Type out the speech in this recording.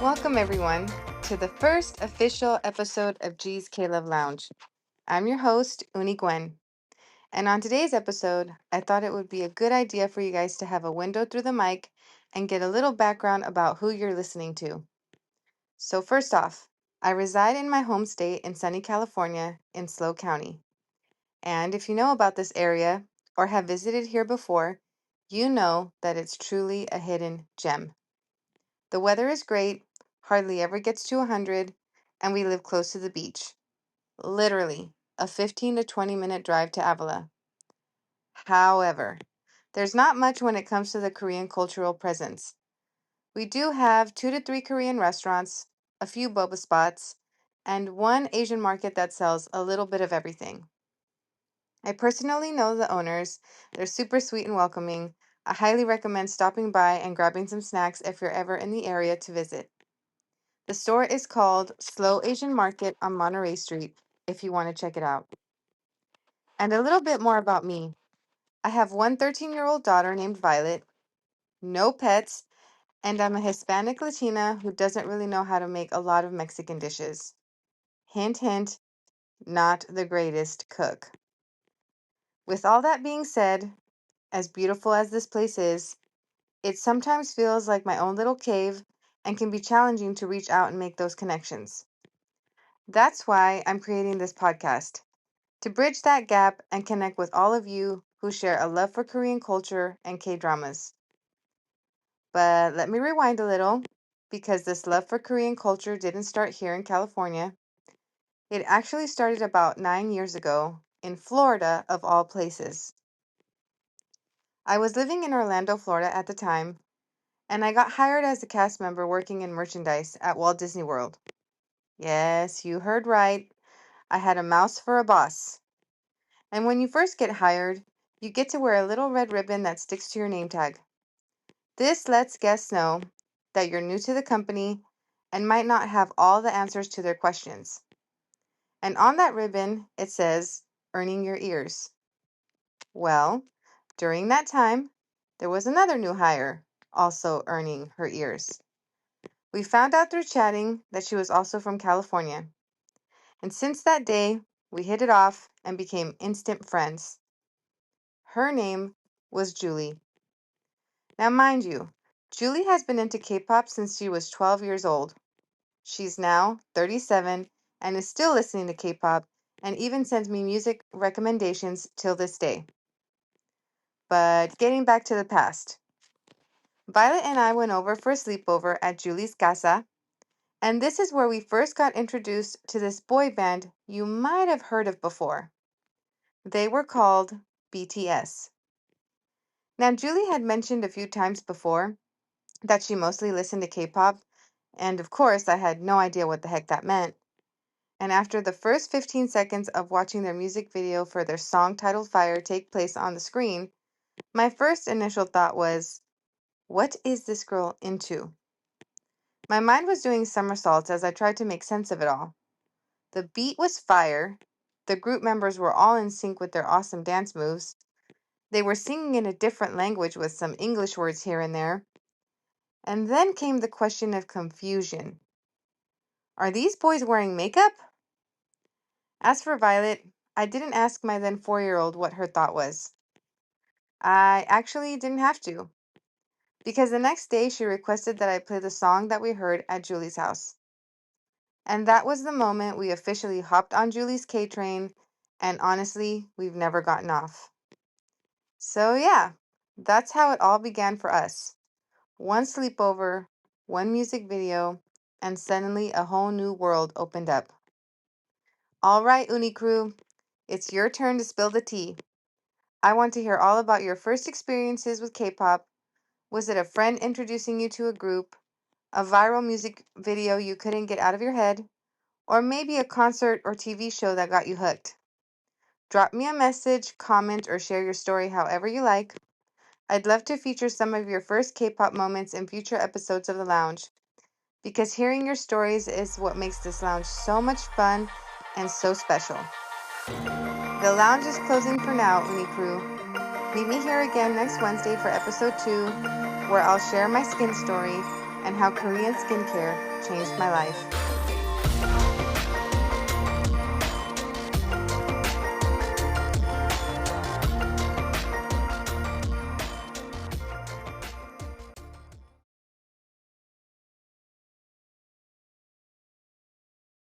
Welcome, everyone, to the first official episode of G's K-Love Lounge. I'm your host, Unni Gwen. And on today's episode, I thought it would be a good idea for you guys to have a window through the mic and get a little background about who you're listening to. So first off, I reside in my home state in sunny California in SLO County. And if you know about this area or have visited here before, you know that it's truly a hidden gem. The weather is great, hardly ever gets to 100, and we live close to the beach. Literally, a 15 to 20-minute drive to Avila. However, there's not much when it comes to the Korean cultural presence. We do have 2 to 3 Korean restaurants, a few boba spots, and one Asian market that sells a little bit of everything. I personally know the owners. They're super sweet and welcoming. I highly recommend stopping by and grabbing some snacks if you're ever in the area to visit. The store is called SLO Asian Market on Monterey Street if you want to check it out. And a little bit more about me. I have one 13-year-old daughter named Violet, no pets, and I'm a Hispanic Latina who doesn't really know how to make a lot of Mexican dishes. Hint, hint, not the greatest cook. With all that being said, as beautiful as this place is, it sometimes feels like my own little cave and can be challenging to reach out and make those connections. That's why I'm creating this podcast, to bridge that gap and connect with all of you who share a love for Korean culture and K-dramas. But let me rewind a little, because this love for Korean culture didn't start here in California. It actually started about 9 years ago in Florida, of all places. I was living in Orlando, Florida at the time, and I got hired as a cast member working in merchandise at Walt Disney World. Yes, you heard right. I had a mouse for a boss. And when you first get hired, you get to wear a little red ribbon that sticks to your name tag. This lets guests know that you're new to the company and might not have all the answers to their questions. And on that ribbon, it says, "Earning your ears." Well, during that time, there was another new hire, also earning her ears. We found out through chatting that she was also from California. And since that day, we hit it off and became instant friends. Her name was Julie. Now, mind you, Julie has been into K-pop since she was 12 years old. She's now 37 and is still listening to K-pop and even sends me music recommendations till this day. But getting back to the past, Violet and I went over for a sleepover at Julie's casa, and this is where we first got introduced to this boy band you might have heard of before. They were called BTS. Now, Julie had mentioned a few times before that she mostly listened to K-pop, and of course, I had no idea what the heck that meant. And after the first 15 seconds of watching their music video for their song titled Fire take place on the screen, my first initial thought was, what is this girl into? My mind was doing somersaults as I tried to make sense of it all. The beat was fire. The group members were all in sync with their awesome dance moves. They were singing in a different language with some English words here and there. And then came the question of confusion. Are these boys wearing makeup? As for Violet, I didn't ask my then 4-year-old what her thought was. I actually didn't have to, because the next day she requested that I play the song that we heard at Julie's house. And that was the moment we officially hopped on Julie's K-train, and honestly, we've never gotten off. So yeah, that's how it all began for us. One sleepover, one music video, and suddenly a whole new world opened up. All right, Unni Crew, it's your turn to spill the tea. I want to hear all about your first experiences with K-pop. Was it a friend introducing you to a group, a viral music video you couldn't get out of your head, or maybe a concert or TV show that got you hooked? Drop me a message, comment, or share your story however you like. I'd love to feature some of your first K-pop moments in future episodes of The Lounge, because hearing your stories is what makes this lounge so much fun and so special. The lounge is closing for now, Unni Crew. Meet me here again next Wednesday for episode 2, where I'll share my skin story and how Korean skincare changed my life.